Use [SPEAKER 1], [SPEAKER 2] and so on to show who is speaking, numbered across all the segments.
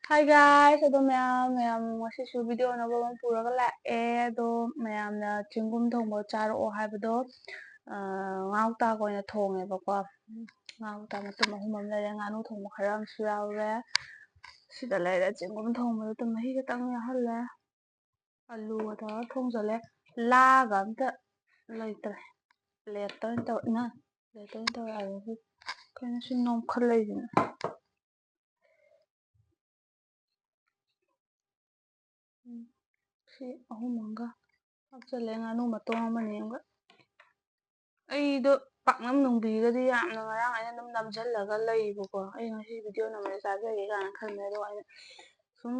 [SPEAKER 1] Hi guys, ꯑꯗꯣ ꯃꯌꯥꯝ ꯉꯁꯤꯁꯨ ꯚꯤꯗꯤꯑꯣ ꯑꯅꯧꯕ ꯑꯃ ꯄꯨꯔꯒ ꯂꯥꯛꯑꯦ. ꯑꯗꯣ ꯃꯌꯥꯝꯅ ꯆꯦꯡꯒꯨꯝ ꯊꯣꯡꯕ ꯆꯥꯔꯛꯑꯣ ꯍꯥꯏꯕꯗꯣ ꯉꯥ ꯀꯧꯇꯥꯒ ꯑꯣꯏꯅ ꯊꯣꯡꯉꯦꯕꯀꯣ. ꯉꯥ ꯀꯧꯇꯥ ꯃꯇꯨꯝ 3 ꯑꯃ ꯂꯩꯔꯦ, ꯉꯥꯅꯨ ꯊꯣꯡꯕ ꯈꯔ ꯑꯃꯁꯨ ꯌꯥꯎꯔꯦ. ꯁꯤꯗ ꯂꯩꯔꯦ ꯆꯦꯡꯒꯨꯝ ꯊꯣꯡꯕꯗꯨꯗ ꯃꯍꯤ ꯈꯤꯇꯪ ꯌꯥꯎꯍꯜꯂꯦ. ꯑꯂꯨꯒ ꯇꯧꯔꯒ ꯊꯣꯡꯖꯜꯂꯦ. ꯂꯥꯒ ꯑꯝꯇ ꯂꯩꯇ꯭ꯔꯦ. ꯄ꯭ꯂꯦꯠꯇ ꯑꯣꯏꯅ ꯇꯧꯔꯦ. ꯄ꯭ꯂꯦꯠꯇ ꯑꯣꯏꯅ ꯇꯧꯔꯦ. ꯀꯩꯅꯣ ꯁꯤ ꯅꯣꯝꯈꯠꯂꯛꯏꯁꯤꯅ. ꯁꯤ 3 ꯑꯃꯒ ꯍꯥꯞꯆꯜꯂꯦ, ꯉꯥꯅꯨ ꯃꯇꯣꯡ ꯑꯃꯅꯤ ꯑꯃꯒ. ꯑꯩꯗꯣ ꯄꯥꯛꯅꯝ ꯅꯨꯡꯕꯤꯒꯗꯤ ꯌꯥꯝꯅ ꯉꯔꯥꯡ ꯑꯩꯅ ꯑꯗꯨꯝ ꯅꯝꯁꯤꯜꯂꯒ ꯂꯩꯕꯀꯣ. ꯑꯩ ꯉꯁꯤ ꯚꯤꯗꯤꯑꯣ ꯅꯝꯕꯗ ꯆꯥꯖꯒꯦ ꯀꯥꯏꯅ ꯈꯟꯕꯅꯦ. ꯑꯗꯣ ꯑꯩꯅ ꯁꯨꯝ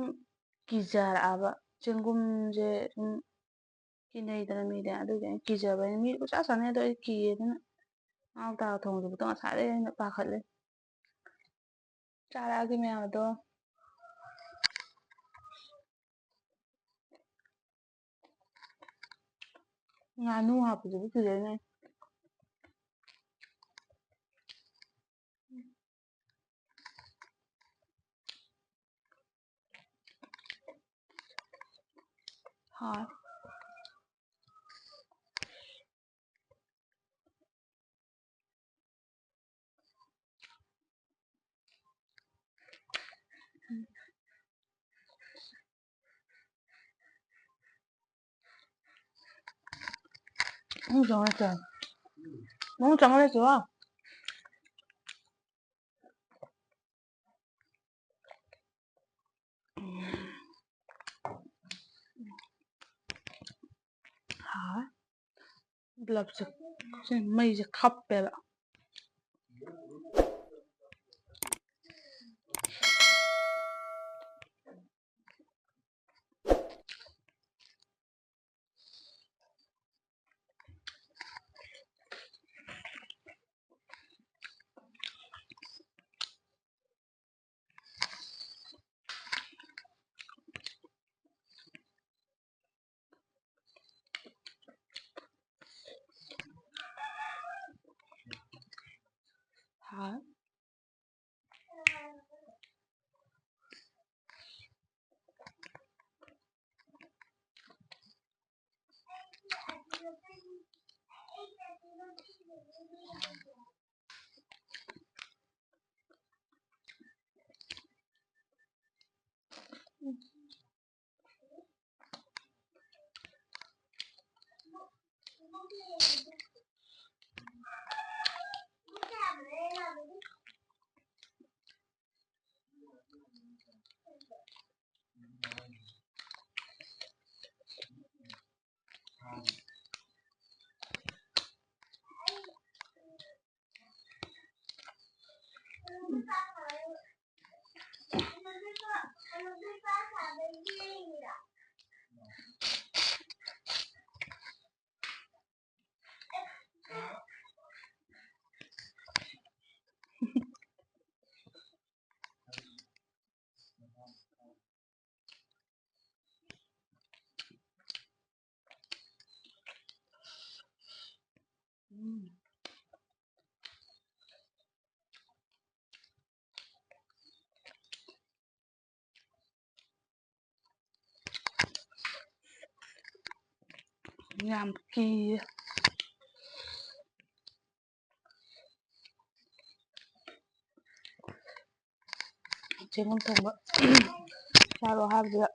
[SPEAKER 1] ꯀꯤꯖꯔꯛꯑꯕ. ꯆꯦꯡꯒꯨꯝꯁꯦ ꯁꯨꯝ ꯀꯤꯅꯩꯗꯅ ꯃꯤꯗꯤ, ꯑꯗꯨꯒꯤ ꯑꯩꯅ ꯀꯤꯖꯕ. ꯃꯤꯗꯤ ꯄꯪꯆꯥ ꯆꯥꯅꯩ, ꯑꯗꯣ ꯑꯩ ꯀꯤꯌꯦ. ꯑꯗꯨꯅ ꯉꯥ ꯀꯧꯇꯥꯒ ꯊꯣꯡꯕꯗꯣ ꯉꯁꯥꯏꯗꯩ ꯑꯩꯅ ꯄꯥꯈꯠꯂꯦ. ꯆꯥꯔꯛꯑꯒꯦ ꯃꯌꯥꯝ ꯑꯗꯣ. ꯉꯥꯅꯨ ꯍꯥꯞꯄꯁꯤꯕꯨ ꯀꯤꯖꯩꯅꯦ. ꯍꯥꯎ. 정했어요. 너무 정했어. 하, 럽지. 지금 뭐 이제 컵배라. 하. ꯌꯥꯝ ꯀꯤꯌꯦ. ꯆꯦꯡꯒꯨꯝ ꯊꯣꯡꯕ ꯆꯥꯔꯣ ꯍꯥꯏꯕꯗꯨꯗ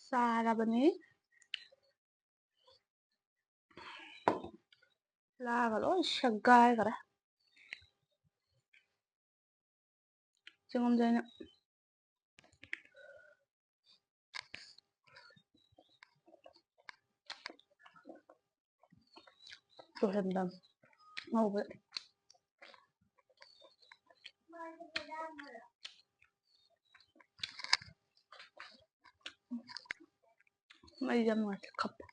[SPEAKER 1] ꯆꯥꯔꯕꯅꯤ. ꯂꯥꯒ ꯂꯣꯏ ꯁꯦꯒꯥꯏꯈꯔꯦ. ꯆꯦꯡꯒꯨꯝꯁꯦ ꯑꯩꯅ ꯇꯣꯏꯍꯟꯕ ꯉꯧꯕ. ꯃꯩꯁꯦ ꯌꯥꯝ ꯅꯨꯡꯉꯥꯏꯇꯦ, ꯈꯞꯄꯦ.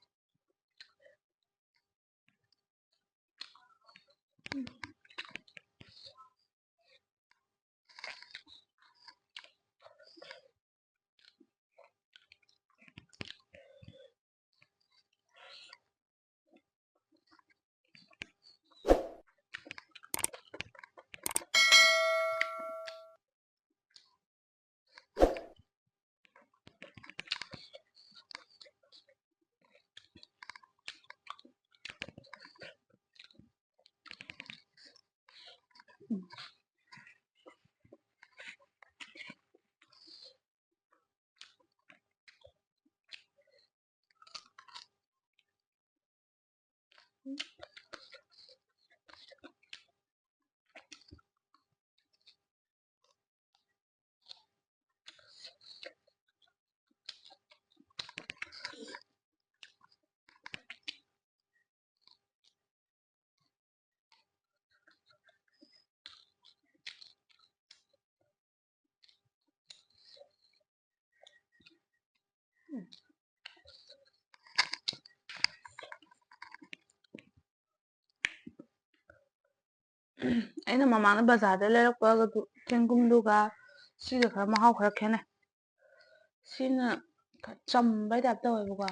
[SPEAKER 1] ꯑꯩꯅ ꯃꯃꯥꯡꯗ ꯕꯖꯥꯔꯗ ꯂꯩꯔꯛꯄ ꯆꯦꯡꯒꯨꯝꯗꯨꯒ ꯁꯤꯒ ꯈꯔ ꯃꯍꯥꯎ ꯈꯔ ꯈꯦꯠꯅꯩ. ꯁꯤꯅ ꯈꯔ ꯆꯝꯕꯩ ꯇꯥꯏꯞ ꯇꯧꯋꯦꯕꯀꯣ.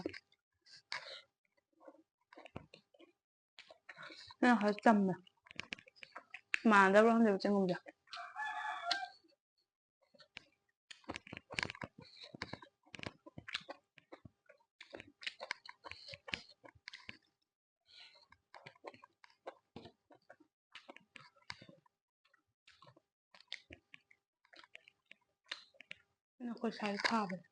[SPEAKER 1] ꯁꯤꯅ ꯈꯔ ꯆꯝꯃꯦ. ꯃꯥꯟꯅꯗꯕ꯭ꯔꯥ ꯈꯪꯗꯦꯕ ꯆꯦꯡꯒꯨꯝꯁꯦ. ꯑꯩꯈꯣꯏ ꯁ꯭ꯋꯥꯏꯗ ꯊꯥꯕꯅꯦ.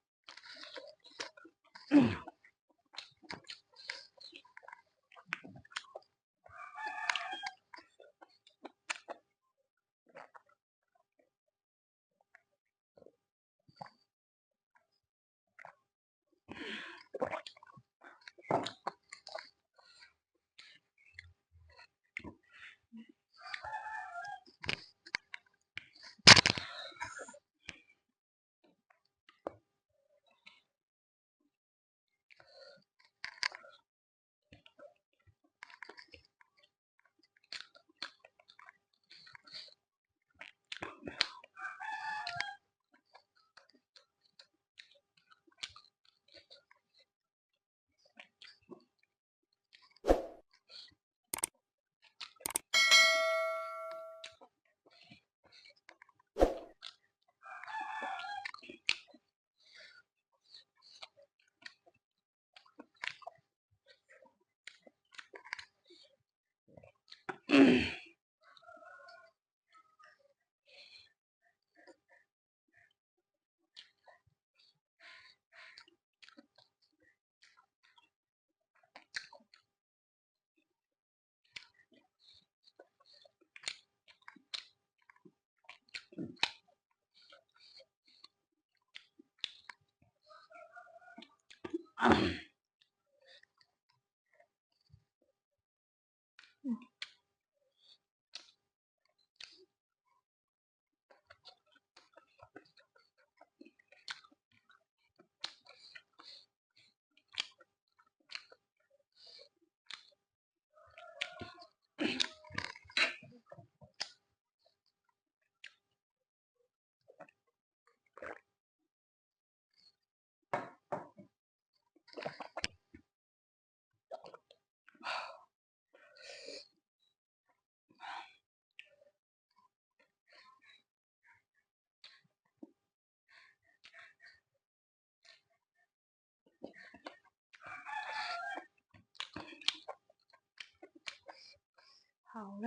[SPEAKER 1] Hào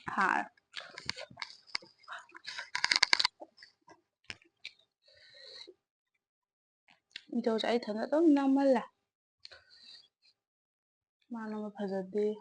[SPEAKER 1] Hả? Video chạy thật rất năm là mà nó phải giật đi.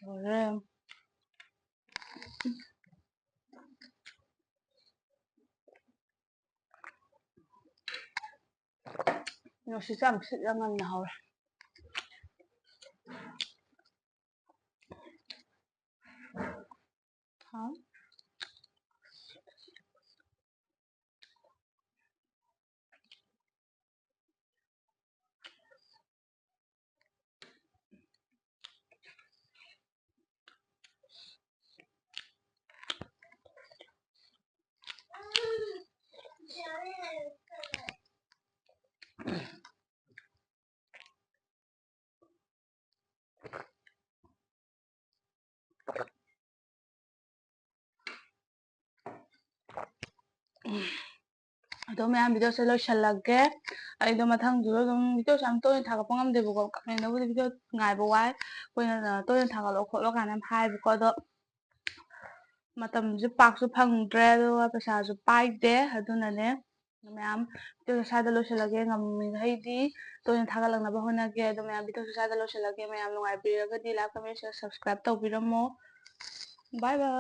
[SPEAKER 1] Rồi nó sẽ chậm sự ra ngần nào rồi. Đó. ꯑꯗꯣ ꯃꯌꯥꯝ ꯚꯤꯗꯤꯑꯣꯁꯦ ꯂꯣꯏꯁꯤꯜꯂꯒꯦ ꯑꯩꯗꯣ ꯃꯊꯪꯗꯨꯗ ꯑꯗꯨꯝ ꯚꯤꯗꯤꯑꯣꯁꯦ ꯌꯥꯝ ꯇꯣꯏꯅ ꯊꯥꯒꯠꯄ ꯉꯝꯗꯦꯕꯀꯣ ꯀꯃꯦꯟꯗꯕꯨꯗꯤ ꯚꯤꯗꯤꯑꯣ ꯉꯥꯏꯕ ꯋꯥꯏ ꯇꯣꯏꯅ ꯊꯥꯒꯠꯂꯣ ꯈꯣꯠꯂꯣ ꯀꯥꯏꯅ ꯍꯥꯏꯕꯀꯣ ꯑꯗꯣ ꯃꯇꯝꯁꯨ ꯄꯥꯛꯁꯨ ꯐꯪꯗ꯭ꯔꯦ ꯑꯗꯨꯒ ꯄꯩꯁꯥꯁꯨ ꯄꯥꯏꯗꯦ ꯑꯗꯨꯅꯅꯦ ꯃꯌꯥꯝ ꯚꯤꯗꯤꯑꯣꯁꯦ ꯁ꯭ꯋꯥꯏꯗ ꯂꯣꯏꯁꯤꯜꯂꯒꯦ ꯉꯝꯃꯤꯈꯩꯗꯤ ꯇꯣꯏꯅ ꯊꯥꯒꯠꯂꯛꯅꯕ ꯍꯣꯠꯅꯒꯦ ꯑꯗꯣ ꯃꯌꯥꯝ ꯚꯤꯗꯤꯑꯣꯁꯦ ꯁ꯭ꯋꯥꯏꯗ ꯂꯣꯏꯁꯤꯜꯂꯒꯦ ꯃꯌꯥꯝ ꯅꯨꯡꯉꯥꯏꯕꯤꯔꯒꯗꯤ ꯂꯥꯏꯛ ꯀꯃꯦꯟ ꯁꯤꯌꯔ ꯁꯕꯁꯀ꯭ꯔꯥꯏꯕ ꯇꯧꯕꯤꯔꯝꯃꯣ ꯕꯥꯏ ꯕꯥꯏ